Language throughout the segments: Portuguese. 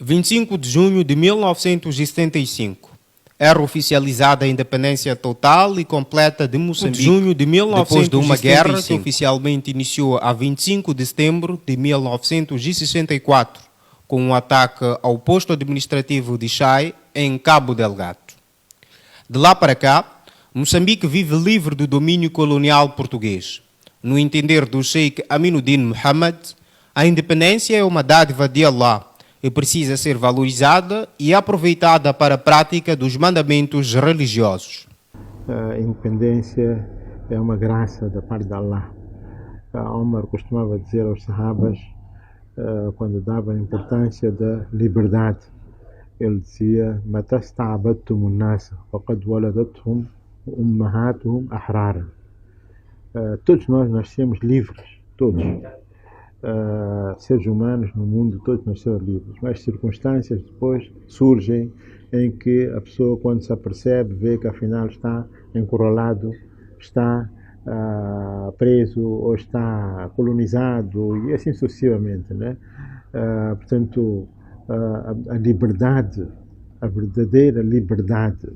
25 de junho de 1975. Era oficializada a independência total e completa de Moçambique. Junho de 1975. Depois de uma guerra que oficialmente iniciou a 25 de setembro de 1964, com um ataque ao posto administrativo de Chai, em Cabo Delgado. De lá para cá, Moçambique vive livre do domínio colonial português. No entender do Sheikh Aminuddin Mohammed, a independência é uma dádiva de Allah e precisa ser valorizada e aproveitada para a prática dos mandamentos religiosos. A independência é uma graça da parte de Allah. Omar costumava dizer aos sahabas, quando dava a importância da liberdade, ele dizia: "Matasta'abadtum an-nas faqad waladatuhum ummahatuhum ahraran." Todos nós nascemos livres, todos. Seres humanos no mundo, todos nasceram livres, mas circunstâncias depois surgem em que a pessoa, quando se apercebe, vê que afinal está encurralado, está preso ou está colonizado e assim sucessivamente, né? Portanto, a liberdade, a verdadeira liberdade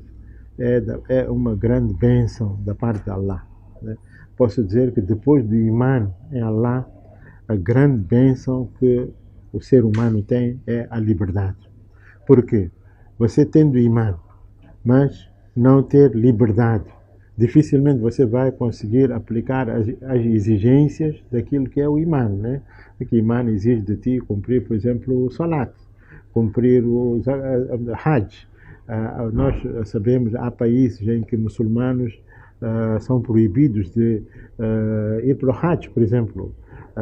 é uma grande bênção da parte de Allah, né? Posso dizer que depois do imã em Allah, a grande bênção que o ser humano tem é a liberdade. Por quê? Você tendo imã, mas não ter liberdade, dificilmente você vai conseguir aplicar as exigências daquilo que é o imã, né? Porque o imã exige de ti cumprir, por exemplo, o salat, cumprir o hajj. Nós sabemos, há países em que muçulmanos são proibidos de ir para o hajj, por exemplo.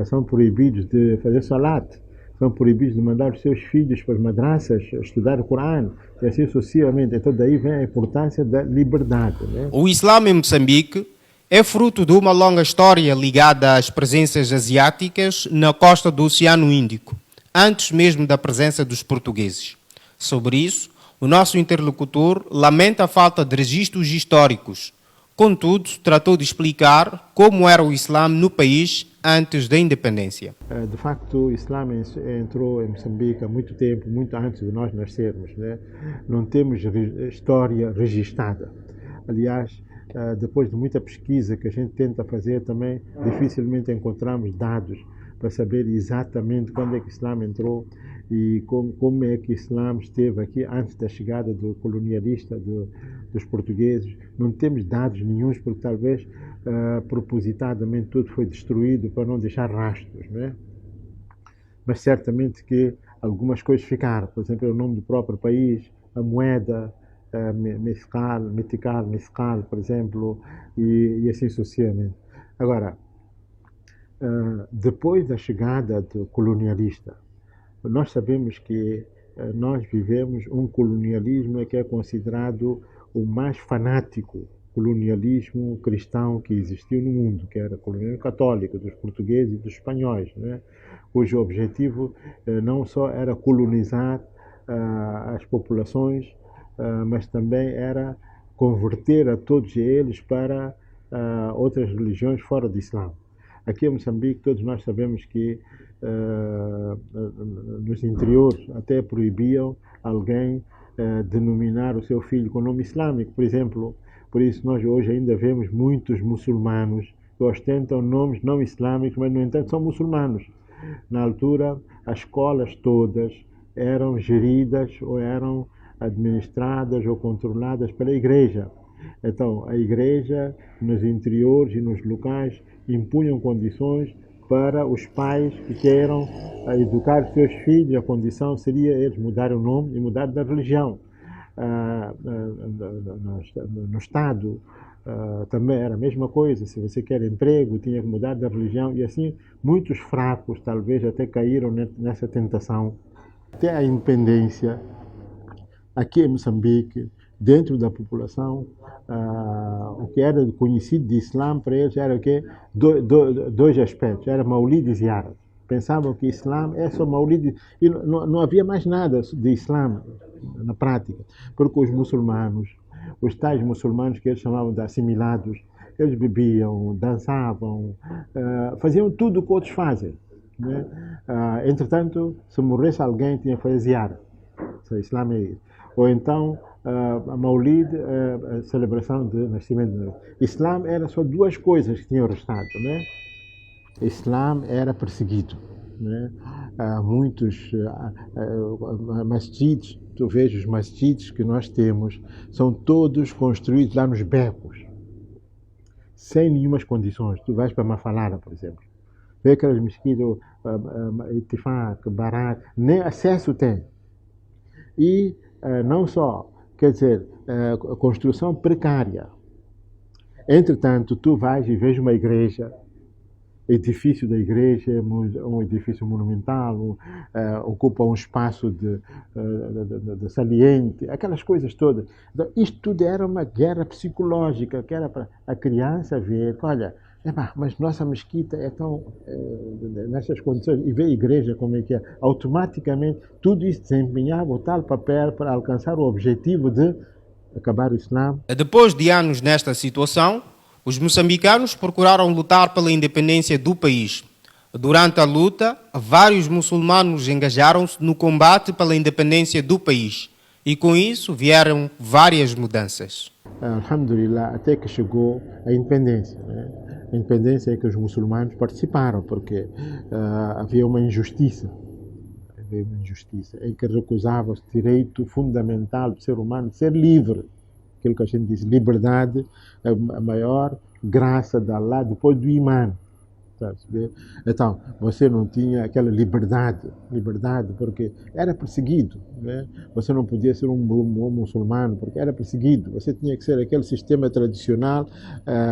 São proibidos de fazer salat, são proibidos de mandar os seus filhos para as madraças estudar o Corão, e assim sucessivamente. Então daí vem a importância da liberdade, né? O Islã em Moçambique é fruto de uma longa história ligada às presenças asiáticas na costa do Oceano Índico, antes mesmo da presença dos portugueses. Sobre isso, o nosso interlocutor lamenta a falta de registros históricos. Contudo, tratou de explicar como era o Islã no país antes da independência. De facto, o Islã entrou em Moçambique há muito tempo, muito antes de nós nascermos, né? Não temos história registada. Aliás, depois de muita pesquisa que a gente tenta fazer também, dificilmente encontramos dados para saber exatamente quando é que o Islã entrou e como é que o Islã esteve aqui antes da chegada do colonialista, dos portugueses. Não temos dados nenhuns, porque talvez propositadamente tudo foi destruído para não deixar rastros, né? Mas certamente que algumas coisas ficaram. Por exemplo, o nome do próprio país, a moeda, mescal, por exemplo, e assim sucessivamente. Agora, depois da chegada do colonialista, nós sabemos que nós vivemos um colonialismo que é considerado o mais fanático colonialismo cristão que existiu no mundo, que era o colonialismo católico dos portugueses e dos espanhóis, né? Cujo objetivo não só era colonizar as populações, mas também era converter a todos eles para outras religiões fora do Islã. Aqui em Moçambique, todos nós sabemos que nos interiores até proibiam alguém denominar o seu filho com nome islâmico, por exemplo. Por isso nós hoje ainda vemos muitos muçulmanos que ostentam nomes não islâmicos, mas no entanto são muçulmanos. Na altura, as escolas todas eram geridas ou eram administradas ou controladas pela igreja. Então, a igreja, nos interiores e nos locais, impunham condições para os pais que queiram educar seus filhos. A condição seria eles mudarem o nome e mudar da religião. No Estado também era a mesma coisa. Se você quer emprego, tinha que mudar da religião. E assim, muitos fracos talvez até caíram nessa tentação. Até a independência, aqui em Moçambique, dentro da população, o que era conhecido de Islã para eles era o quê? Dois aspectos, era Maulid e Ziyarat. Pensavam que Islã é só Maulid, e não havia mais nada de Islã na prática, porque os muçulmanos, os tais muçulmanos que eles chamavam de assimilados, eles bebiam, dançavam, faziam tudo o que outros fazem, né? Entretanto, se morresse alguém, tinha que fazer Ziyarat. O Islã é isso. Ou então, a Maulid, a celebração do nascimento do Nabi. Islã era só duas coisas que tinham restado, né? Islã era perseguido, né? Muitos masjids, tu vejo os masjids que nós temos, são todos construídos lá nos becos, sem nenhumas condições. Tu vais para Mafalala, por exemplo, vê aquelas mesquitas, Itifaq, Barak, nem acesso tem. E não só, quer dizer, construção precária. Entretanto, tu vais e vês uma igreja, edifício da igreja, um edifício monumental, ocupa um espaço de saliente, aquelas coisas todas. Então, isto tudo era uma guerra psicológica, que era para a criança ver, olha, mas nossa mesquita é tão nessas condições, e ver a igreja como é que é, automaticamente tudo isso desempenhava o tal papel para alcançar o objetivo de acabar o Islã. Depois de anos nesta situação, os moçambicanos procuraram lutar pela independência do país. Durante a luta, vários muçulmanos engajaram-se no combate pela independência do país. E com isso vieram várias mudanças. Alhamdulillah, até que chegou a independência, né? A independência é que os muçulmanos participaram, porque havia uma injustiça. Havia uma injustiça em que recusava o direito fundamental do ser humano de ser livre. Aquilo que a gente diz, liberdade é a maior graça de Allah depois do imã. Então, você não tinha aquela liberdade porque era perseguido, né? Você não podia ser um muçulmano porque era perseguido. Você tinha que ser aquele sistema tradicional,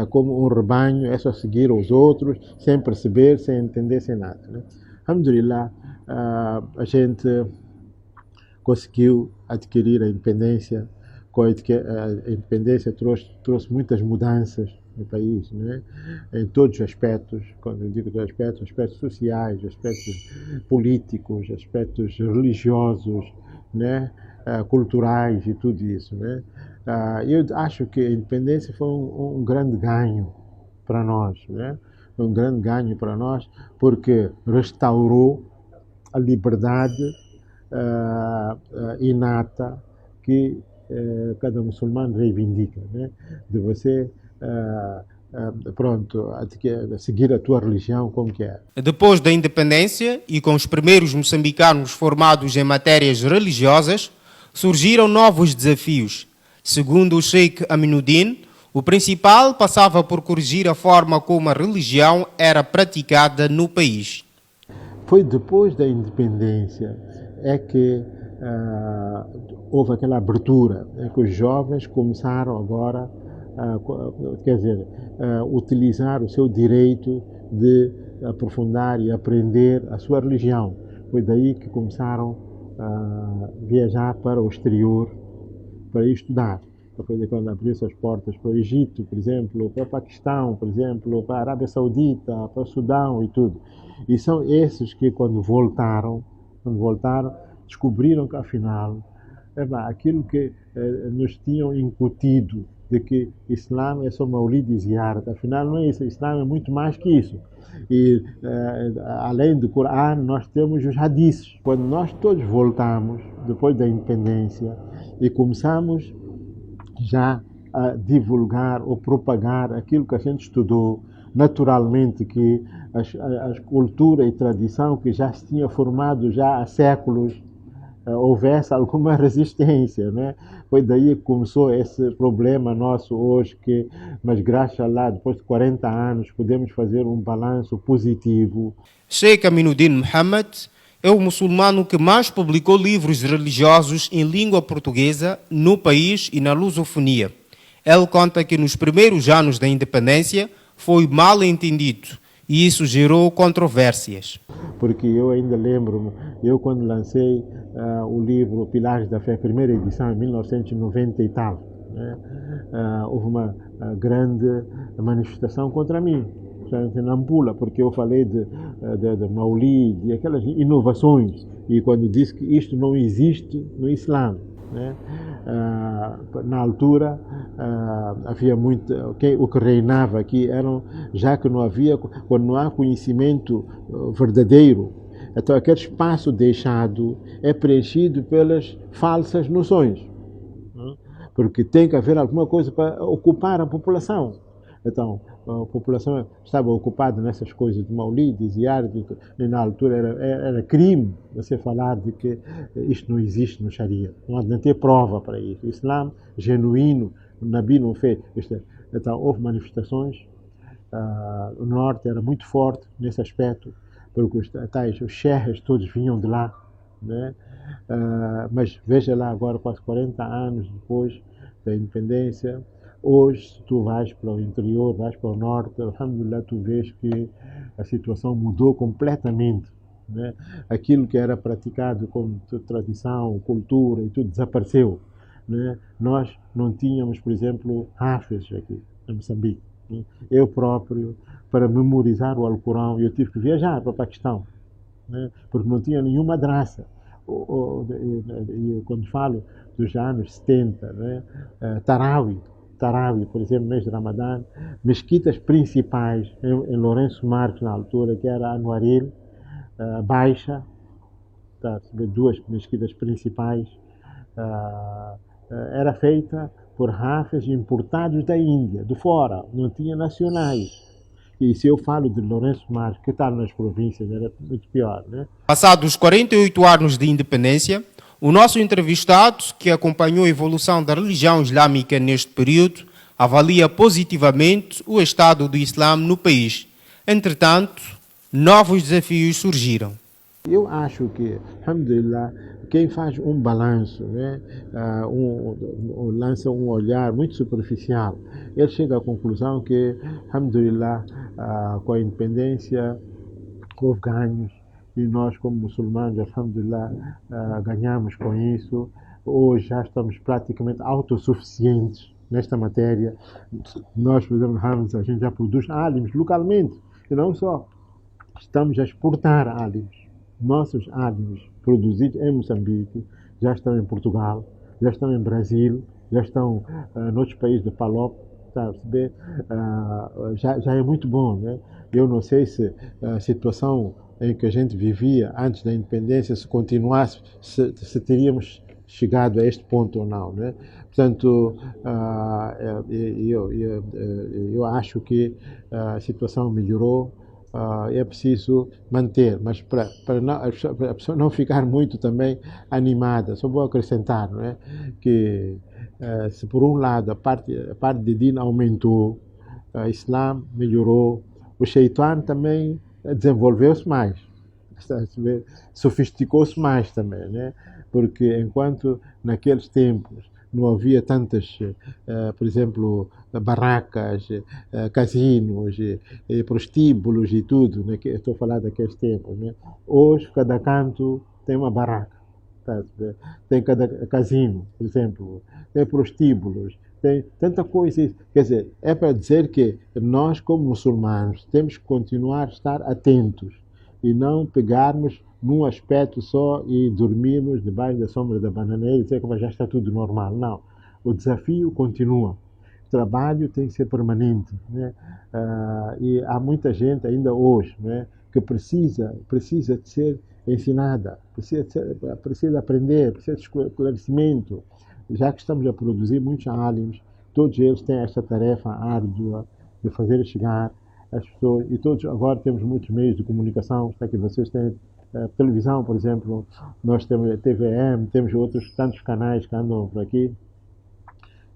como um rebanho, é só seguir os outros, sem perceber, sem entender, sem nada, né? Alhamdulillah, a gente conseguiu adquirir a independência. A independência trouxe muitas mudanças no país, né? Em todos os aspectos, quando eu digo todos os aspectos sociais, aspectos políticos, aspectos religiosos, né? Culturais e tudo isso, né? Eu acho que a independência foi um grande ganho para nós, né? Um grande ganho para nós, porque restaurou a liberdade inata que cada muçulmano reivindica, né? De você seguir a tua religião como que é. Depois da independência e com os primeiros moçambicanos formados em matérias religiosas, surgiram novos desafios. Segundo o Sheikh Aminuddin, o principal passava por corrigir a forma como a religião era praticada no país. Foi depois da independência é que houve aquela abertura, que os jovens começaram agora utilizar o seu direito de aprofundar e aprender a sua religião. Foi daí que começaram a viajar para o exterior para ir estudar. Foi quando abriu-se as portas para o Egito, por exemplo, para o Paquistão, por exemplo, para a Arábia Saudita, para o Sudão e tudo. E são esses que quando voltaram, descobriram que afinal aquilo que nos tinham incutido de que Islã é só Maulid e Ziyarat, afinal não é isso, Islã é muito mais que isso. E além do Corão, nós temos os hadiths. Quando nós todos voltamos, depois da independência, e começamos já a divulgar ou propagar aquilo que a gente estudou, naturalmente que a cultura e tradição que já se tinha formado já há séculos, houvesse alguma resistência, né? Foi daí que começou esse problema nosso hoje, mas graças a Allah, depois de 40 anos, podemos fazer um balanço positivo. Sheikh Aminuddin Muhammad é o muçulmano que mais publicou livros religiosos em língua portuguesa no país e na lusofonia. Ele conta que nos primeiros anos da independência foi mal entendido e isso gerou controvérsias. Porque eu ainda lembro-me, eu quando lancei o livro Pilares da Fé, primeira edição, em 1990 e tal, né, houve uma grande manifestação contra mim, em Nampula, porque eu falei de Maulid e aquelas inovações, e quando disse que isto não existe no Islã, né? Na altura havia muito, o que reinava aqui eram, já que não havia, quando não há conhecimento verdadeiro, Então aquele espaço deixado é preenchido pelas falsas noções, porque tem que haver alguma coisa para ocupar a população. Então, a população estava ocupada nessas coisas de Maulid, e na altura era crime você falar de que isto não existe no Sharia. Não tem prova para isso. O Islã genuíno, o Nabi não fez. Então, houve manifestações. O norte era muito forte nesse aspecto, porque os sheikhs todos vinham de lá, né? Mas veja lá agora, quase 40 anos depois da independência, hoje, se tu vais para o interior, vais para o norte, alhamdulillah, tu vês que a situação mudou completamente, né? Aquilo que era praticado como tradição, cultura e tudo desapareceu, né? Nós não tínhamos, por exemplo, hafez aqui em Moçambique. Eu próprio, para memorizar o Alcorão, eu tive que viajar para o Paquistão, né? Porque não tinha nenhuma madraça. Quando falo dos anos 70, né? Tarawi, por exemplo, mês de Ramadã, mesquitas principais em Lourenço Marques, na altura, que era Anuaril, Baixa, tá, duas mesquitas principais, era feita por hafez importados da Índia, de fora, não tinha nacionais. E se eu falo de Lourenço Marques, que está nas províncias, era muito pior, né? Passados 48 anos de independência, o nosso entrevistado, que acompanhou a evolução da religião islâmica neste período, avalia positivamente o estado do Islã no país. Entretanto, novos desafios surgiram. Eu acho que, alhamdulillah, quem faz um balanço, né, lança um olhar muito superficial, ele chega à conclusão que, alhamdulillah, com a independência, houve ganhos, e nós, como muçulmanos, alhamdulillah, ganhamos com isso. Hoje já estamos praticamente autossuficientes nesta matéria. Nós, por exemplo, a gente já produz álimos localmente, e não só. Estamos a exportar álimos. Nossos álimos produzidos em Moçambique já estão em Portugal, já estão em Brasil, já estão noutros países de PALOP, tá a perceber? Já é muito bom, né? Eu não sei se a situação em que a gente vivia antes da independência, se continuasse, se teríamos chegado a este ponto ou não, né? Portanto, eu acho que a situação melhorou. É preciso manter, mas para a pessoa não ficar muito também animada, só vou acrescentar, não é? Que se por um lado a parte de Din aumentou, o Islã melhorou, o Shaitan também desenvolveu-se mais, sofisticou-se mais também, né? Porque enquanto naqueles tempos não havia tantas, por exemplo, barracas, casinos, prostíbulos e tudo, né? Estou a falar daqueles tempos, né? Hoje, cada canto tem uma barraca, tá? Tem cada casino, por exemplo, tem prostíbulos, tem tanta coisa. Quer dizer, é para dizer que nós, como muçulmanos, temos que continuar a estar atentos e não pegarmos num aspecto só e dormirmos debaixo da sombra da bananeira e dizer que já está tudo normal. Não. O desafio continua. O trabalho tem que ser permanente, né? E há muita gente ainda hoje, né, que precisa de ser ensinada, precisa aprender, precisa de esclarecimento. Já que estamos a produzir muitos álimos, todos eles têm esta tarefa árdua de fazer chegar as pessoas, e todos agora temos muitos meios de comunicação, para que vocês têm televisão, por exemplo, nós temos a TVM, temos outros tantos canais que andam por aqui.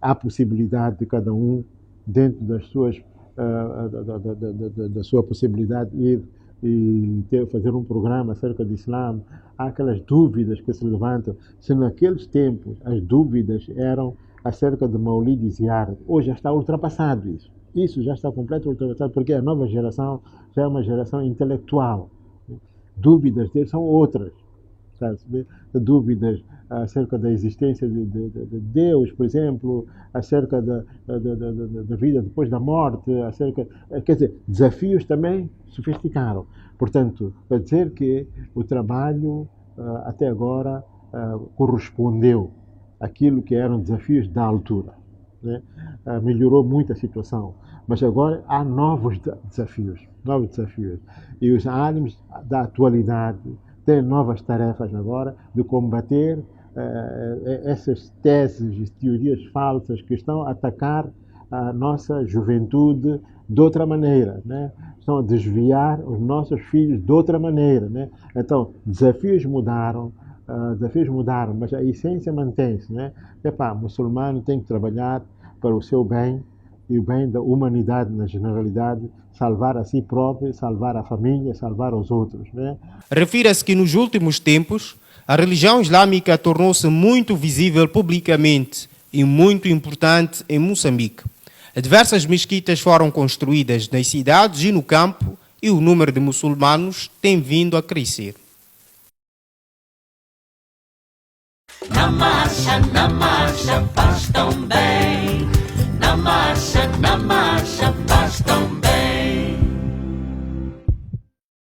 Há possibilidade de cada um, dentro das suas, da sua possibilidade, ir e fazer um programa acerca do Islã. Há aquelas dúvidas que se levantam. Se naqueles tempos as dúvidas eram acerca de Maulid e Ziyarat, hoje já está ultrapassado isso. Isso já está completamente ultrapassado, porque a nova geração já é uma geração intelectual. Dúvidas deles são outras. Sabe? Dúvidas acerca da existência de Deus, por exemplo, acerca da vida depois da morte, quer dizer, desafios também sofisticaram. Portanto, para dizer que o trabalho até agora correspondeu àquilo que eram desafios da altura, né? Melhorou muito a situação, mas agora há novos desafios. E os álimos da atualidade tem novas tarefas agora de combater essas teses e teorias falsas que estão a atacar a nossa juventude de outra maneira, né? Estão a desviar os nossos filhos de outra maneira, né? Então, desafios mudaram, mas a essência mantém-se, né? O muçulmano tem que trabalhar para o seu bem e o bem da humanidade na generalidade, salvar a si próprio, salvar a família, salvar os outros, né? Refira-se que nos últimos tempos a religião islâmica tornou-se muito visível publicamente e muito importante em Moçambique. Diversas mesquitas foram construídas nas cidades e no campo e o número de muçulmanos tem vindo a crescer. Na marcha, faz tão bem.